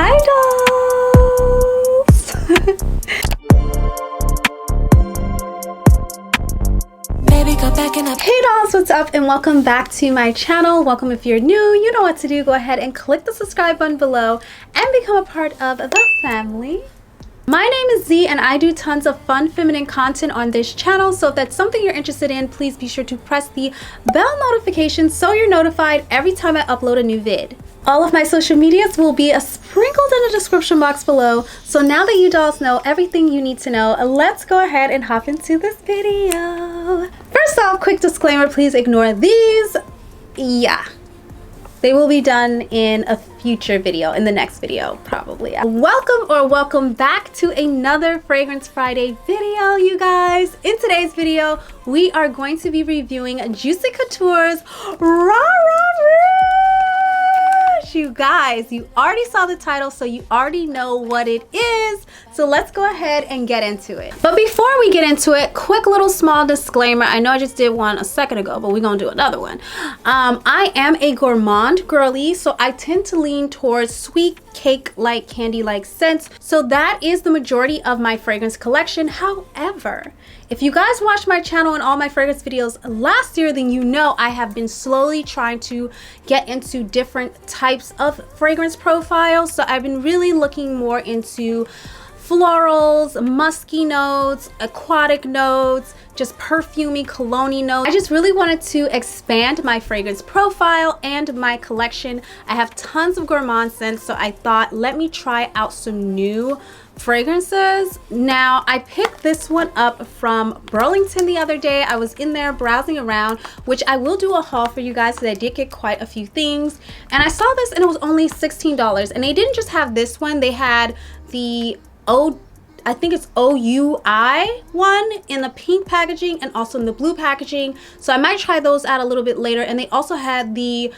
Hi dolls! Baby, go back and up. Hey dolls, what's up and welcome back to my channel. Welcome if you're new. You know what to do. Go ahead and click the subscribe button below and become a part of the family. My name is Z and I do tons of fun feminine content on this channel, so if that's something you're interested in, please be sure to press the bell notification so you're notified every time I upload a new vid. All of my social medias will be sprinkled in the description box below, so now that you dolls know everything you need to know, let's go ahead and hop into this video. First off, quick disclaimer, please ignore these. Yeah. They will be done in a future video, in the next video, probably. Welcome back to another Fragrance Friday video, you guys. In today's video, we are going to be reviewing Juicy Couture's Rah Rah Rouge. You guys, you already saw the title, so you already know what it is. So let's go ahead and get into it. But before we get into it, quick little small disclaimer. I know I just did one a second ago, but we're gonna do another one. I am a gourmand girly, so I tend to lean towards sweet cake-like, candy-like scents. So that is the majority of my fragrance collection. However, if you guys watched my channel and all my fragrance videos last year, then you know I have been slowly trying to get into different types of fragrance profiles. So I've been really looking more into florals, musky notes, aquatic notes, just perfumey, cologne notes. I just really wanted to expand my fragrance profile and my collection. I have tons of gourmand scents, so I thought, let me try out some new fragrances. Now, I picked this one up from Burlington the other day. I was in there browsing around, which I will do a haul for you guys because I did get quite a few things. And I saw this and it was only $16. And they didn't just have this one, they had the I think it's OUI one in the pink packaging and also in the blue packaging. So I might try those out a little bit later. And they also had the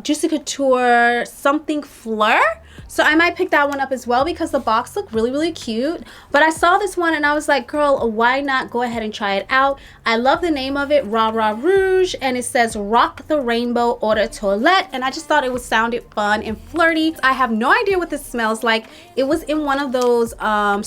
Juicy Couture something Fleur. So I might pick that one up as well because the box looked really, really cute. But I saw this one and I was like, girl, why not go ahead and try it out? I love the name of it, Rah Rah Rouge, and it says Rock the Rainbow Eau de Toilette. And I just thought it sounded fun and flirty. I have no idea what this smells like. It was in one of those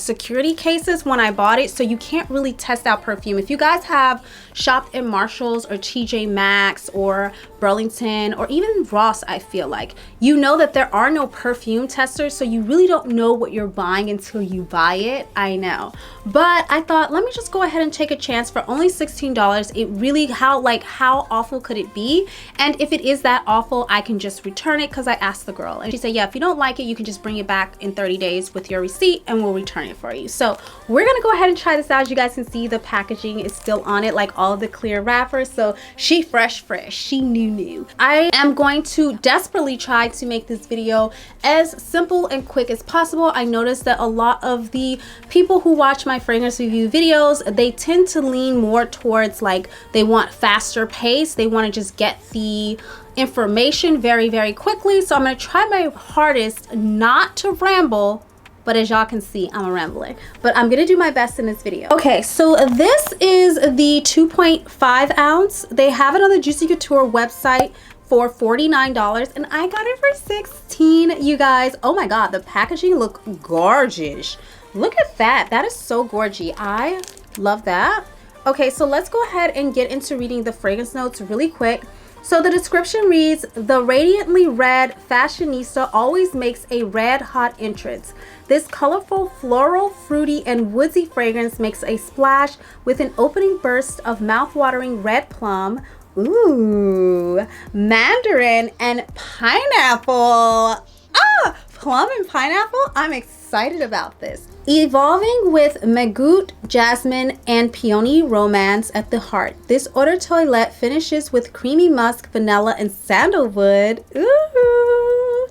security cases when I bought it, so you can't really test out perfume. If you guys have shopped in Marshalls or TJ Maxx or Burlington or even Ross, I feel like, you know that there are no perfume testers, so you really don't know what you're buying until you buy it. I know, but I thought, let me just go ahead and take a chance for only $16. It really, how awful could it be? And if it is that awful, I can just return it because I asked the girl and she said, yeah, if you don't like it, you can just bring it back in 30 days with your receipt and we'll return it for you. So we're gonna go ahead and try this out. As you guys can see, the packaging is still on it, like all of the clear wrappers. So she fresh, she new. I am going to desperately try to make this video as simple and quick as possible. I noticed that a lot of the people who watch my fragrance review videos, they tend to lean more towards like they want faster pace. They want to just get the information very, very quickly. So I'm going to try my hardest not to ramble. But as y'all can see, I'm a rambler. But I'm gonna do my best in this video. Okay, so this is the 2.5 ounce. They have it on the Juicy Couture website for $49 and I got it for $16, you guys. Oh my God, the packaging look gorgeous. Look at that, that is so gorgy. I love that. Okay, so let's go ahead and get into reading the fragrance notes really quick. So the description reads, the radiantly red fashionista always makes a red hot entrance. This colorful, floral, fruity, and woodsy fragrance makes a splash with an opening burst of mouth-watering red plum, ooh, mandarin, and pineapple. Ah, plum and pineapple? I'm excited about this. Evolving with Magout, jasmine, and peony romance at the heart, this eau de toilette finishes with creamy musk, vanilla, and sandalwood. Ooh.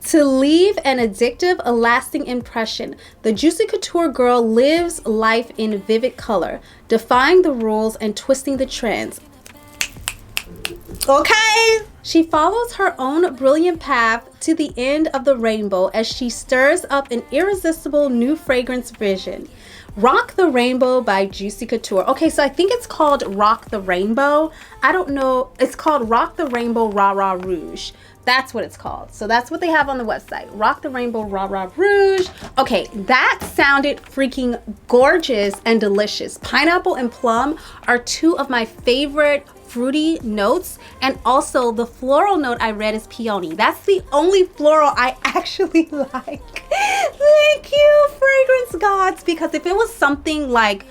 To leave an addictive, lasting impression, the Juicy Couture girl lives life in vivid color, defying the rules and twisting the trends. Okay. She follows her own brilliant path to the end of the rainbow as she stirs up an irresistible new fragrance vision. Rock the Rainbow by Juicy Couture. Okay, so I think it's called Rock the Rainbow. I don't know. It's called Rock the Rainbow Rah Rah Rouge. That's what it's called. So that's what they have on the website. Rock the Rainbow Rah Rah Rouge. Okay, that sounded freaking gorgeous and delicious. Pineapple and plum are two of my favorite fruity notes, and also the floral note I read is peony. That's the only floral I actually like. Thank you, fragrance gods, because if it was something like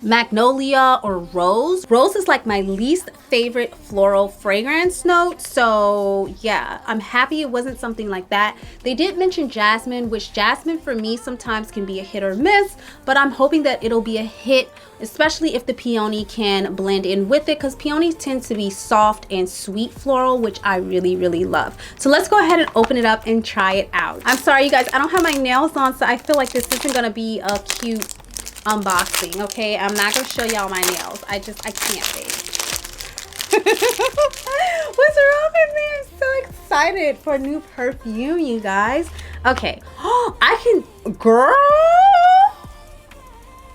magnolia or rose is like my least favorite floral fragrance note. So yeah, I'm happy it wasn't something like that. They did mention jasmine, which jasmine for me sometimes can be a hit or miss, but I'm hoping that it'll be a hit, especially if the peony can blend in with it, because peonies tend to be soft and sweet floral, which I really love. So let's go ahead and open it up and try it out. I'm sorry you guys, I don't have my nails on, so I feel like this isn't gonna be a cute unboxing. Okay, I'm not gonna show y'all my nails. I can't, babe. What's wrong with me? I'm so excited for a new perfume, you guys. Okay. Oh, I can, girl,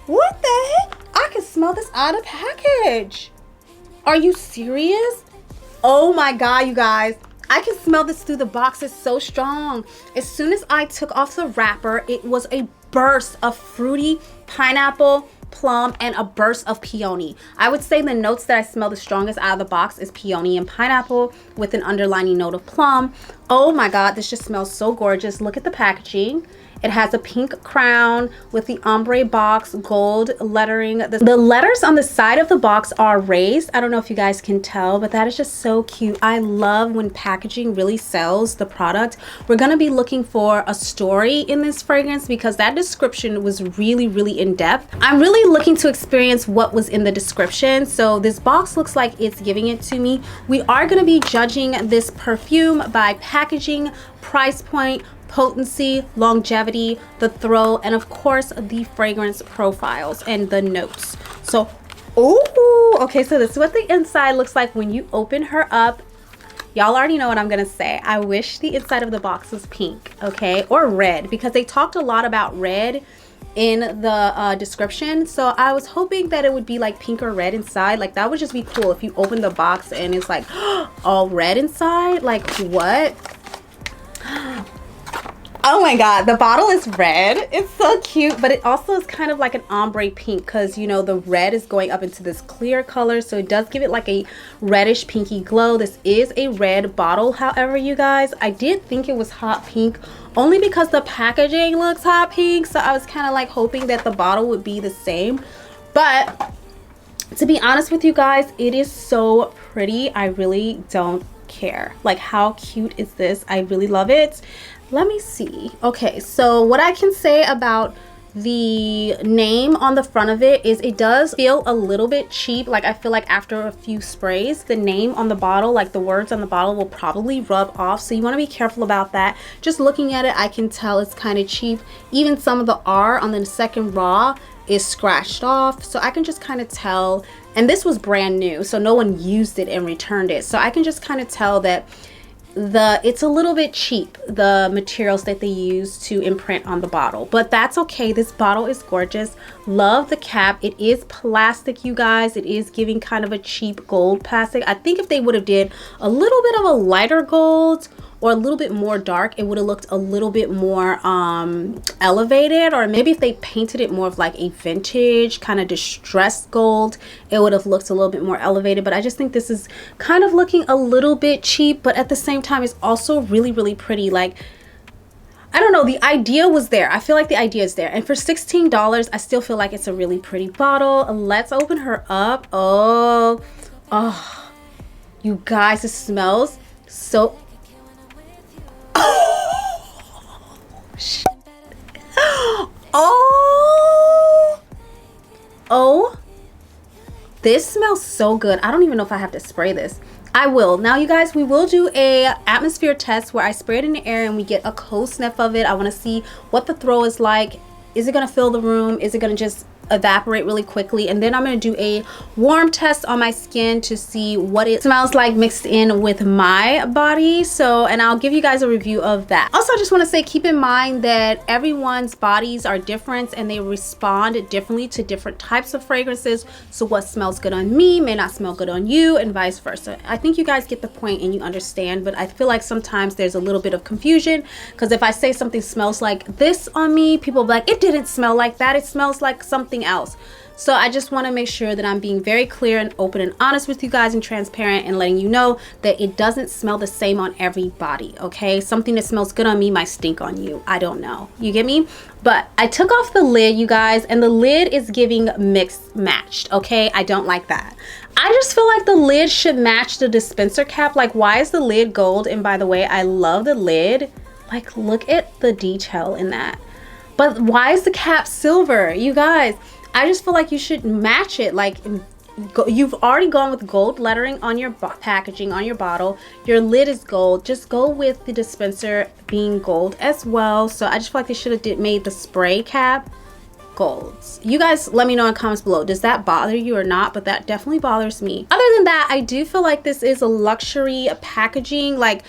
what the heck? I can smell this out of package. Are you serious? Oh my god, you guys, I can smell this through the box. It's so strong. As soon as I took off the wrapper, it was a burst of fruity pineapple, plum, and a burst of peony. I would say the notes that I smell the strongest out of the box is peony and pineapple with an underlining note of plum. Oh my god, this just smells so gorgeous. Look at the packaging. It has a pink crown with the ombre box gold lettering. The letters on the side of the box are raised. I don't know if you guys can tell, but that is just so cute. I love when packaging really sells the product. We're gonna be looking for a story in this fragrance because that description was really in depth. I'm really looking to experience what was in the description. So this box looks like it's giving it to me. We are gonna be judging this perfume by packaging, price point, potency, longevity, the throw, and of course the fragrance profiles and the notes. So, oh, okay, so this is what the inside looks like when you open her up. Y'all already know what I'm gonna say. I wish the inside of the box was pink, okay, or red, because they talked a lot about red in the description. So I was hoping that it would be like pink or red inside. Like that would just be cool if you open the box and it's like all red inside. Like what? Oh my god, the bottle is red. It's so cute, but it also is kind of like an ombre pink because, you know, the red is going up into this clear color, so it does give it like a reddish pinky glow. This is a red bottle, however, you guys. I did think it was hot pink only because the packaging looks hot pink, so I was kind of like hoping that the bottle would be the same. But to be honest with you guys, it is so pretty. I really don't care. Like, how cute is this? I really love it. Let me see. Okay, so what I can say about the name on the front of it is it does feel a little bit cheap. Like I feel like after a few sprays, the name on the bottle, like the words on the bottle, will probably rub off. So you want to be careful about that. Just looking at it, I can tell it's kind of cheap. Even some of the R on the second raw is scratched off. So I can just kind of tell. And this was brand new, so no one used it and returned it. So I can just kind of tell that it's a little bit cheap, the materials that they use to imprint on the bottle, but that's okay. This bottle is gorgeous. Love the cap. It is plastic, you guys. It is giving kind of a cheap gold plastic. I think if they would have did a little bit of a lighter gold or a little bit more dark, it would have looked a little bit more elevated. Or maybe if they painted it more of like a vintage kind of distressed gold, it would have looked a little bit more elevated. But I just think this is kind of looking a little bit cheap, but at the same time it's also really pretty. Like, I don't know, the idea was there. I feel like the idea is there, and for $16 I still feel like it's a really pretty bottle. Let's open her up. Oh you guys, it smells so shit. Oh, this smells so good. I don't even know if I have to spray this. I will. Now you guys, we will do a atmosphere test where I spray it in the air and we get a cold sniff of it. I want to see what the throw is like. Is it going to fill the room? Is it going to just evaporate really quickly, and then I'm going to do a warm test on my skin to see what it smells like mixed in with my body. So, and I'll give you guys a review of that. Also, I just want to say, keep in mind that everyone's bodies are different and they respond differently to different types of fragrances. So what smells good on me may not smell good on you, and vice versa. I think you guys get the point and you understand, but I feel like sometimes there's a little bit of confusion, because if I say something smells like this on me, people will be like, it didn't smell like that, it smells like something else. So I just want to make sure that I'm being very clear and open and honest with you guys and transparent, and letting you know that it doesn't smell the same on everybody, okay? Something that smells good on me might stink on you. I don't know. You get me? But I took off the lid, you guys, and the lid is giving mixed matched, okay? I don't like that. I just feel like the lid should match the dispenser cap. Like, why is the lid gold? And by the way, I love the lid. Like, look at the detail in that. But why is the cap silver? You guys, I just feel like you should match it. Like, you've already gone with gold lettering on your packaging, on your bottle. Your lid is gold. Just go with the dispenser being gold as well. So I just feel like they should have made the spray cap golds. You guys let me know in comments below, does that bother you or not? But that definitely bothers me. Other than that, I do feel like this is a luxury packaging, like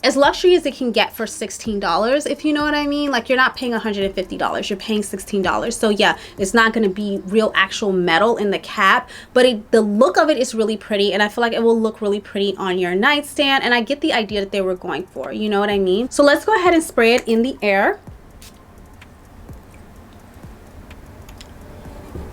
as luxury as it can get for $16, if you know what I mean. Like, you're not paying $150, you're paying $16. So yeah, it's not going to be real actual metal in the cap, but the look of it is really pretty, and I feel like it will look really pretty on your nightstand, and I get the idea that they were going for, you know what I mean? So let's go ahead and spray it in the air.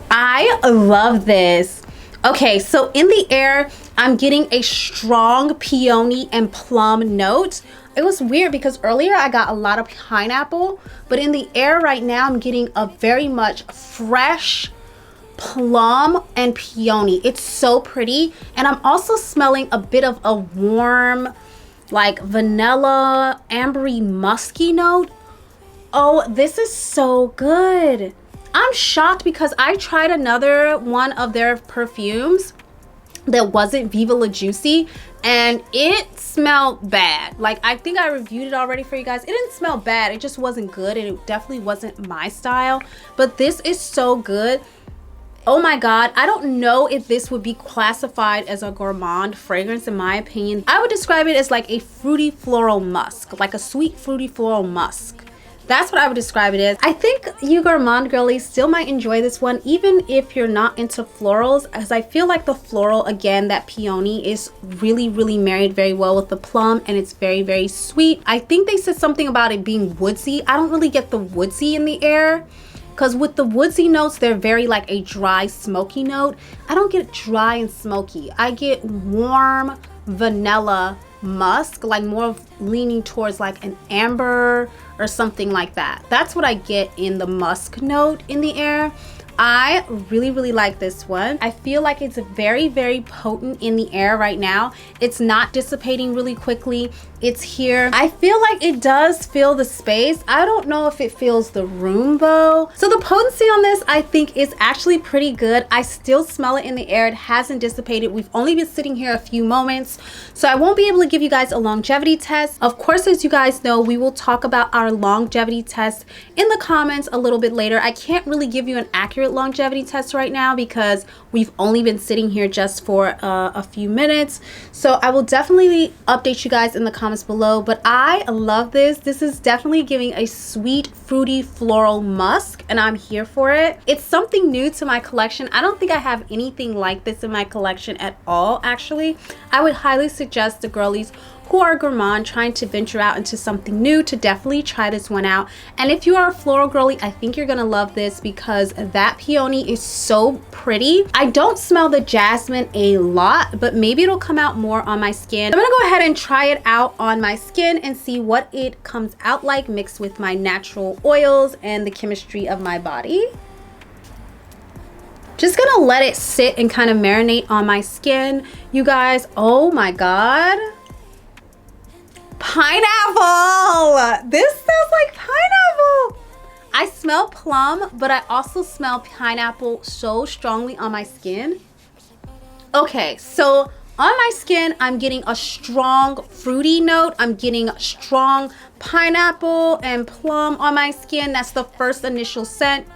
I love this. Okay, so in the air, I'm getting a strong peony and plum note. It was weird because earlier I got a lot of pineapple, but in the air right now, I'm getting a very much fresh plum and peony. It's so pretty. And I'm also smelling a bit of a warm, like vanilla, ambery, musky note. Oh, this is so good. I'm shocked because I tried another one of their perfumes that wasn't Viva La Juicy, and it smelled bad. Like, I think I reviewed it already for you guys. It didn't smell bad, it just wasn't good, and it definitely wasn't my style. But this is so good. Oh my god, I don't know if this would be classified as a gourmand fragrance. In my opinion, I would describe it as like a fruity floral musk, like a sweet fruity floral musk. That's what I would describe it as. I think you gourmand girlies still might enjoy this one, even if you're not into florals, as I feel like the floral, again, that peony is really, really married very well with the plum, and it's very, very sweet. I think they said something about it being woodsy. I don't really get the woodsy in the air, because with the woodsy notes, they're very like a dry, smoky note. I don't get dry and smoky. I get warm vanilla musk, like more of leaning towards like an amber or something like that. That's what I get in the musk note in the air. I really, really like this one. I feel like it's very, very potent in the air right now. It's not dissipating really quickly. It's here. I feel like it does fill the space. I don't know if it fills the room though. So the potency on this, I think, is actually pretty good. I still smell it in the air. It hasn't dissipated. We've only been sitting here a few moments, so I won't be able to give you guys a longevity test. Of course, as you guys know, we will talk about our longevity test in the comments a little bit later. I can't really give you an accurate longevity test right now because we've only been sitting here just for a few minutes. So I will definitely update you guys in the comments below, but I love this. This is definitely giving a sweet, fruity, floral musk, and I'm here for it. It's something new to my collection. I don't think I have anything like this in my collection at all, actually. I would highly suggest the girlies who are gourmand trying to venture out into something new to definitely try this one out. And if you are a floral girly, I think you're gonna love this because that peony is so pretty. I don't smell the jasmine a lot, but maybe it'll come out more on my skin. I'm gonna go ahead and try it out on my skin and see what it comes out like mixed with my natural oils and the chemistry of my body. Just gonna let it sit and kind of marinate on my skin, you guys. Oh my god. Pineapple! This smells like pineapple! I smell plum, but I also smell pineapple so strongly on my skin. Okay, so on my skin, I'm getting a strong fruity note. I'm getting strong pineapple and plum on my skin. That's the first initial scent.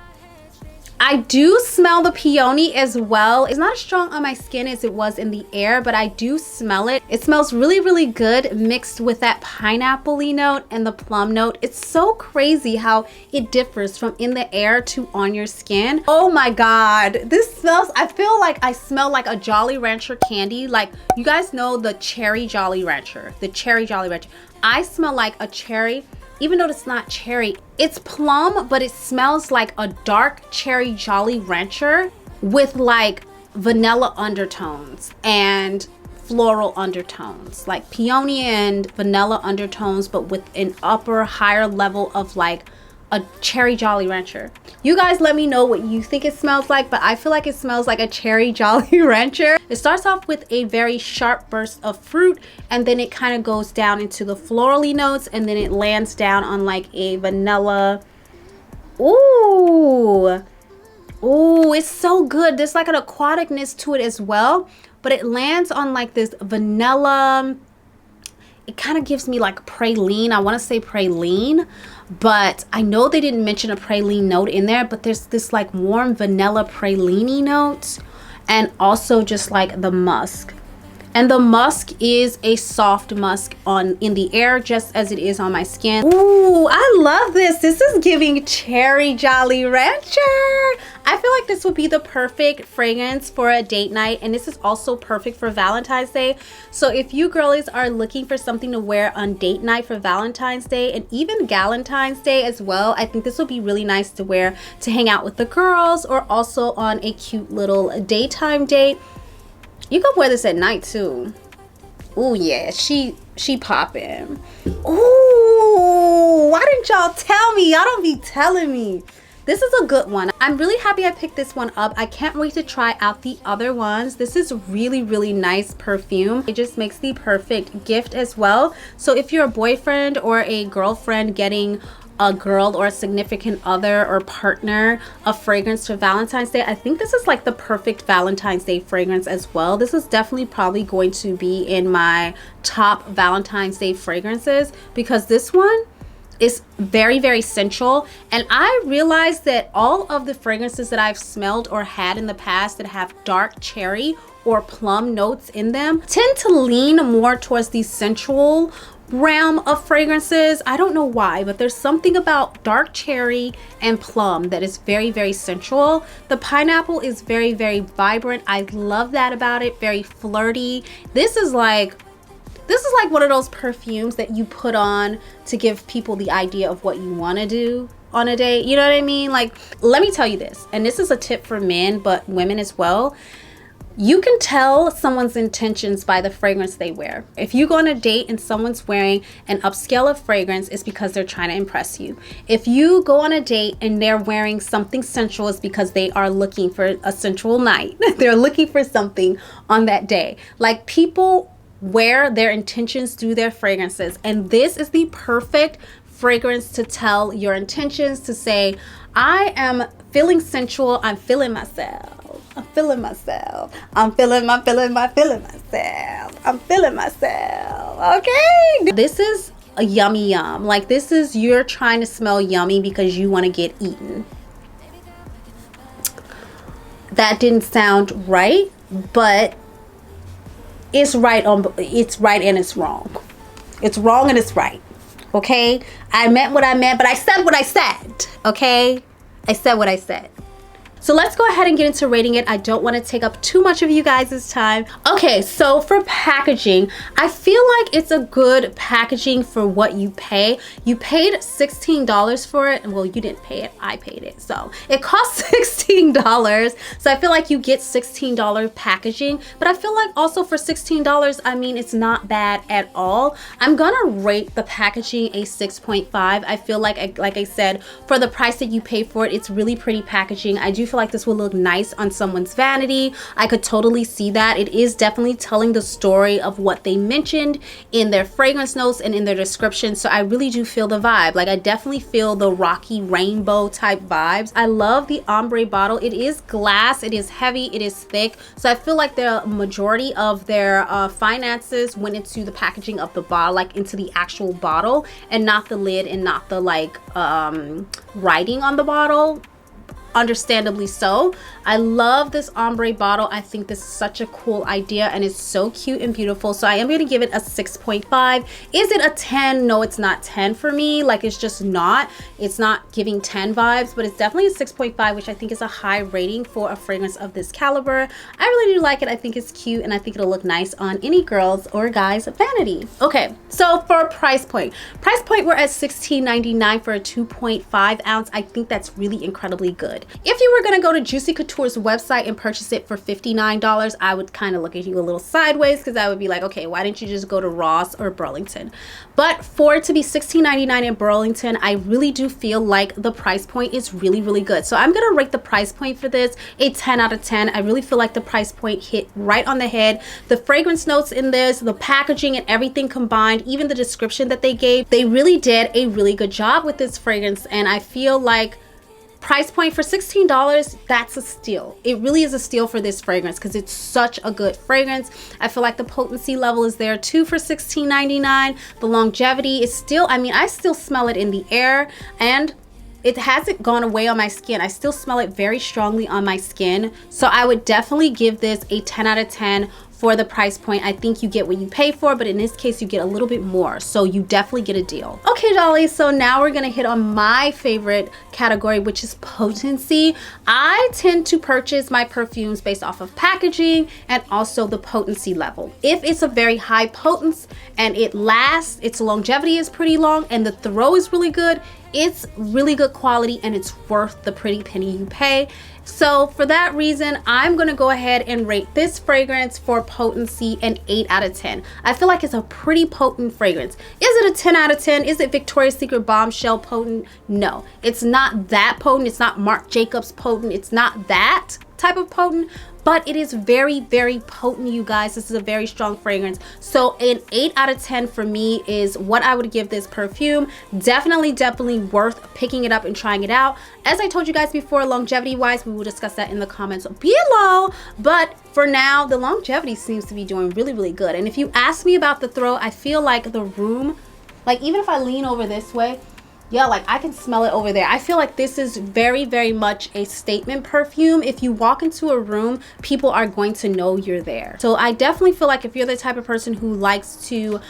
I do smell the peony as well. It's not as strong on my skin as it was in the air, but I do smell it. It smells really, really good mixed with that pineapple-y note and the plum note. It's so crazy how it differs from in the air to on your skin. Oh my God, this smells, I feel like I smell like a Jolly Rancher candy. Like, you guys know the cherry Jolly Rancher, the cherry Jolly Rancher. I smell like a cherry. Even though it's not cherry, it's plum, but it smells like a dark cherry Jolly Rancher with like vanilla undertones and floral undertones, like peony and vanilla undertones, but with an upper, higher level of like a cherry Jolly Rancher. You guys let me know what you think it smells like, but I feel like it smells like a cherry Jolly Rancher. It starts off with a very sharp burst of fruit, and then it kind of goes down into the florally notes, and then it lands down on like a vanilla. Ooh, it's so good. There's like an aquaticness to it as well, but it lands on like this vanilla. It kind of gives me like praline. I want to say praline, but I know they didn't mention a praline note in there, but there's this like warm vanilla praline note, and also just like the musk. And the musk is a soft musk in the air, just as it is on my skin. Ooh, I love this. This is giving cherry Jolly Rancher. I feel like this would be the perfect fragrance for a date night, and this is also perfect for Valentine's Day. So if you girlies are looking for something to wear on date night for Valentine's Day and even Galentine's Day as well, I think this would be really nice to wear to hang out with the girls, or also on a cute little daytime date. You can wear this at night too. Ooh yeah, she popping. Ooh, why didn't y'all tell me? Y'all don't be telling me. This is a good one. I'm really happy I picked this one up. I can't wait to try out the other ones. This is really, really nice perfume. It just makes the perfect gift as well. So if you're a boyfriend or a girlfriend getting a girl or a significant other or partner a fragrance for Valentine's Day, I think this is like the perfect Valentine's Day fragrance as well. This is definitely probably going to be in my top Valentine's Day fragrances, because this one is very, very sensual. And I realized that all of the fragrances that I've smelled or had in the past that have dark cherry or plum notes in them tend to lean more towards the sensual realm of fragrances. I don't know why, but there's something about dark cherry and plum that is very, very sensual. The pineapple is very, very vibrant. I love that about it. Very flirty. This is like one of those perfumes that you put on to give people the idea of what you want to do on a date. You know what I mean? Like, let me tell you this, and this is a tip for men, but women as well. You can tell someone's intentions by the fragrance they wear. If you go on a date and someone's wearing an upscale of fragrance, it's because they're trying to impress you. If you go on a date and they're wearing something sensual, it's because they are looking for a sensual night. They're looking for something on that day. Like, people wear their intentions through their fragrances, and this is the perfect fragrance to tell your intentions, to say, I am feeling sensual, I'm feeling myself. I'm feeling myself. I'm feeling myself. I'm feeling myself. Okay. This is a yummy yum. Like, this is, you're trying to smell yummy because you want to get eaten. That didn't sound right, but it's right and it's wrong. It's wrong and it's right. Okay? I meant what I meant, but I said what I said. Okay? I said what I said. So let's go ahead and get into rating it. I don't want to take up too much of you guys' time. Okay, so for packaging, I feel like it's a good packaging for what you pay. You paid $16 for it. Well, you didn't pay it, I paid it. So it costs $16. So I feel like you get $16 packaging, but I feel like also for $16, I mean, it's not bad at all. I'm gonna rate the packaging a 6.5. I feel like I said, for the price that you pay for it, it's really pretty packaging. I do feel like this will look nice on someone's vanity. I could totally see that. It is definitely telling the story of what they mentioned in their fragrance notes and in their description. So I really do feel the vibe. Like, I definitely feel the rocky rainbow type vibes. I love the ombre bottle. It is glass, it is heavy, it is thick. So I feel like the majority of their finances went into the packaging of the bottle, like into the actual bottle, and not the lid and not the like writing on the bottle. understandably so. I love this ombre bottle. I think this is such a cool idea and it's so cute and beautiful. So I am going to give it a 6.5. Is it a 10? No, it's not 10 for me. Like, it's just not. It's not giving 10 vibes, but it's definitely a 6.5, which I think is a high rating for a fragrance of this caliber. I really do like it. I think it's cute and I think it'll look nice on any girl's or guy's vanity. Okay, so for price point, we're at $16.99 for a 2.5 ounce. I think that's really incredibly good. If you were gonna go to Juicy Couture's website and purchase it for $59, I would kind of look at you a little sideways because I would be like, okay, why didn't you just go to Ross or Burlington? But for it to be $16.99 in Burlington, I really do feel like the price point is really, really good. So I'm gonna rate the price point for this a 10 out of 10. I really feel like the price point hit right on the head. The fragrance notes in this, the packaging and everything combined, even the description that they gave, they really did a really good job with this fragrance. And I feel like price point for $16, that's a steal. It really is a steal for this fragrance because it's such a good fragrance. I feel like the potency level is there too for $16.99. The longevity is still, I mean, I still smell it in the air and it hasn't gone away on my skin. I still smell it very strongly on my skin. So I would definitely give this a 10 out of 10 for the price point. I think you get what you pay for, but in this case you get a little bit more, so you definitely get a deal. Okay, dollies, so now we're gonna hit on my favorite category, which is potency. I tend to purchase my perfumes based off of packaging and also the potency level. If it's a very high potence and it lasts, its longevity is pretty long and the throw is really good, it's really good quality and it's worth the pretty penny you pay. So for that reason, I'm gonna go ahead and rate this fragrance for potency an 8 out of 10. I feel like it's a pretty potent fragrance. Is it a 10 out of 10? Is it Victoria's Secret Bombshell potent? No, it's not that potent. It's not Marc Jacobs potent. It's not that type of potent, but it is very, very potent, you guys. This is a very strong fragrance. So an 8 out of 10 for me is what I would give this perfume. Definitely worth picking it up and trying it out. As I told you guys before, longevity wise, we will discuss that in the comments below. But for now, the longevity seems to be doing really, really good. And if you ask me about the throw, I feel like the room, like even if I lean over this way, yeah, like I can smell it over there. I feel like this is very, very much a statement perfume. If you walk into a room, people are going to know you're there. So I definitely feel like if you're the type of person who likes to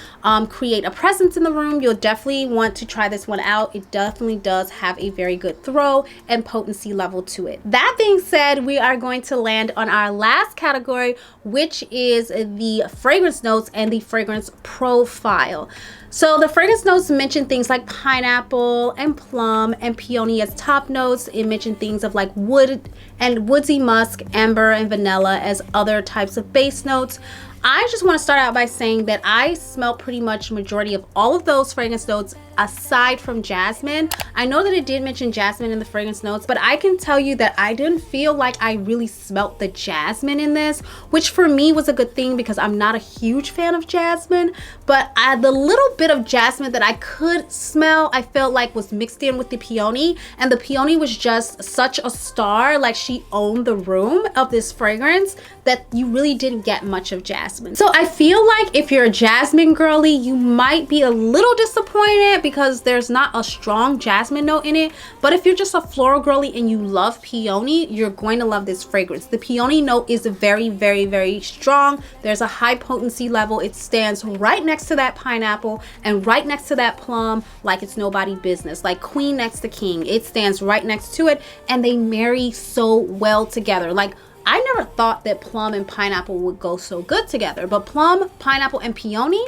create a presence in the room, you'll definitely want to try this one out. It definitely does have a very good throw and potency level to it. That being said, we are going to land on our last category, which is the fragrance notes and the fragrance profile. So the fragrance notes mention things like pineapple and plum and peony as top notes. It mentioned things of like wood and woodsy musk, amber and vanilla as other types of base notes. I just want to start out by saying that I smell pretty much majority of all of those fragrance notes aside from jasmine. I know that it did mention jasmine in the fragrance notes, but I can tell you that I didn't feel like I really smelt the jasmine in this, which for me was a good thing because I'm not a huge fan of jasmine. But the little bit of jasmine that I could smell, I felt like was mixed in with the peony, and the peony was just such a star. Like, she owned the room of this fragrance that you really didn't get much of jasmine. So I feel like if you're a jasmine girly, you might be a little disappointed because there's not a strong jasmine note in it. But if you're just a floral girly and you love peony, you're going to love this fragrance. The peony note is very, very, very strong. There's a high potency level. It stands right next to that pineapple and right next to that plum like it's nobody business. Like queen next to king. It stands right next to it and they marry so well together. Like, I never thought that plum and pineapple would go so good together, but plum, pineapple, and peony,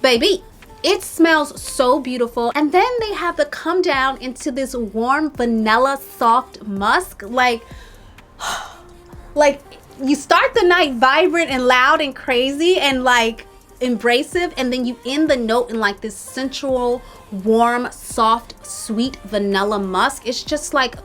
baby, it smells so beautiful. And then they have to come down into this warm vanilla soft musk. Like you start the night vibrant and loud and crazy and like embracive, and then you end the note in like this sensual, warm, soft, sweet vanilla musk. It's just like,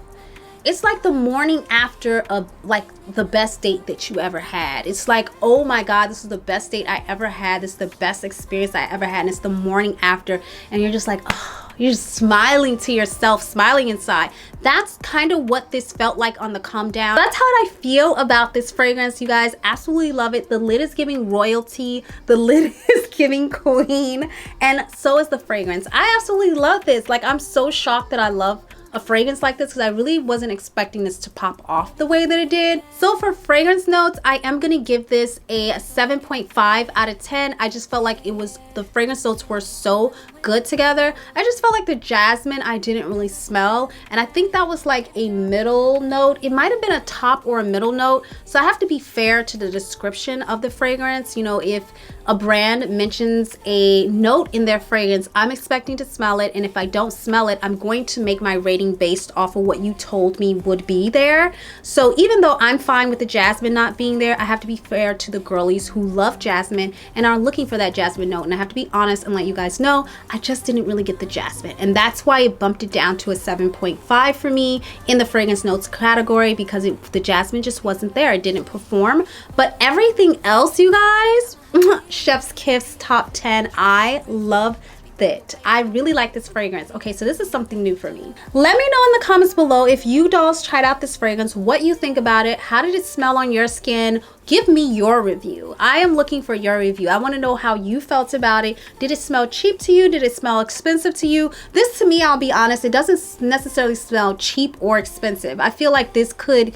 it's like the morning after of like the best date that you ever had. It's like, oh my God, this is the best date I ever had. This is the best experience I ever had. And it's the morning after and you're just like, oh, you're just smiling to yourself, smiling inside. That's kind of what this felt like on the come down. That's how I feel about this fragrance, you guys. Absolutely love it. The lid is giving royalty. The lid is giving queen. And so is the fragrance. I absolutely love this. Like, I'm so shocked that I love a fragrance like this because I really wasn't expecting this to pop off the way that it did. So for fragrance notes, I am going to give this a 7.5 out of 10. I just felt like the fragrance notes were so good together. I just felt like the jasmine I didn't really smell, and I think that was like a middle note. It might have been a top or a middle note, so I have to be fair to the description of the fragrance. You know, if a brand mentions a note in their fragrance, I'm expecting to smell it, and if I don't smell it, I'm going to make my rating based off of what you told me would be there. So even though I'm fine with the jasmine not being there, I have to be fair to the girlies who love jasmine and are looking for that jasmine note, and I have to be honest and let you guys know I just didn't really get the jasmine, and that's why it bumped it down to a 7.5 for me in the fragrance notes category, because the jasmine just wasn't there. It didn't perform. But everything else, you guys, chef's kiss, top 10. I love it. I really like this fragrance. Okay, so this is something new for me. Let me know in the comments below if you dolls tried out this fragrance, what you think about it. How did it smell on your skin? Give me your review. I am looking for your review. I want to know how you felt about it. Did it smell cheap to you? Did it smell expensive to you? This, to me, I'll be honest, it doesn't necessarily smell cheap or expensive. I feel like this could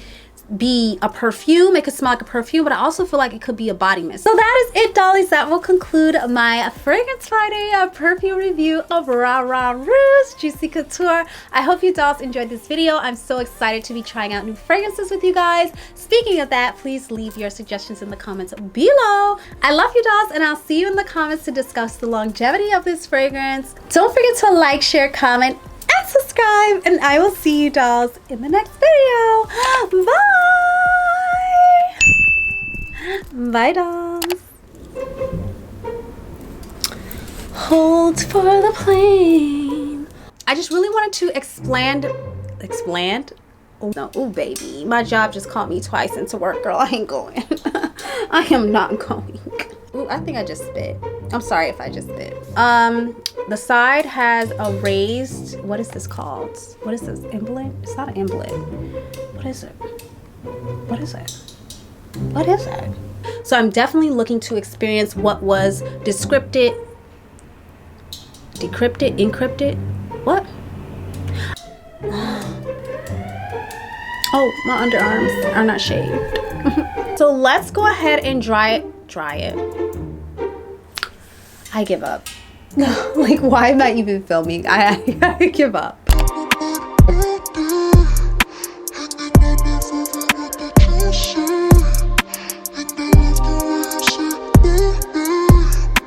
be a perfume. It could smell like a perfume, but I also feel like it could be a body mist. So that is it, dollies. That will conclude my Fragrance Friday perfume review of Rah Rah Rouge Juicy Couture. I hope you dolls enjoyed this video. I'm so excited to be trying out new fragrances with you guys. Speaking of that, please leave your suggestions in the comments below. I love you dolls, and I'll see you in the comments to discuss the longevity of this fragrance. Don't forget to like, share, comment, and subscribe, and I will see you dolls in the next video. Bye. Bye, dolls. Hold for the plane. I just really wanted to expand. Oh no, oh baby, my job just called me twice into work, girl. I ain't going. I am not going. Ooh, I think I just spit. I'm sorry if I just spit. The side has a raised, what is this called? What is this, emblem? It's not an emblem. What is it? What is it? What is it? So I'm definitely looking to experience what was decrypted, encrypted, what? Oh, my underarms are not shaved. So let's go ahead and dry it. I give up. Like, why am I even filming? I give up.